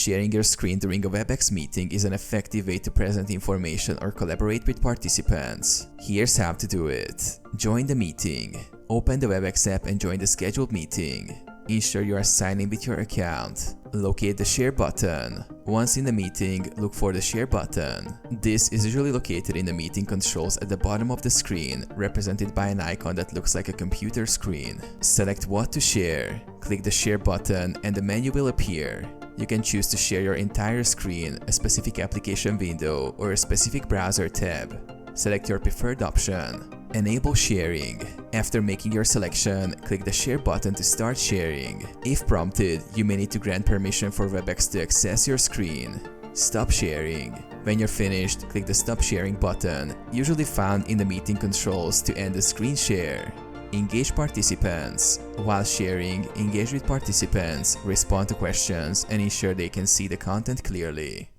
Sharing your screen during a Webex meeting is an effective way to present information or collaborate with participants. Here's how to do it. Join the meeting. Open the Webex app and join the scheduled meeting. Ensure you are signed in with your account. Locate the Share button. Once in the meeting, look for the Share button. This is usually located in the meeting controls at the bottom of the screen, represented by an icon that looks like a computer screen. Select what to share. Click the Share button and the menu will appear. You can choose to share your entire screen, a specific application window, or a specific browser tab. Select your preferred option. Enable sharing. After making your selection, click the Share button to start sharing. If prompted, you may need to grant permission for Webex to access your screen. Stop sharing. When you're finished, click the Stop Sharing button, usually found in the meeting controls, to end the screen share. Engage participants. While sharing, engage with participants, respond to questions, and ensure they can see the content clearly.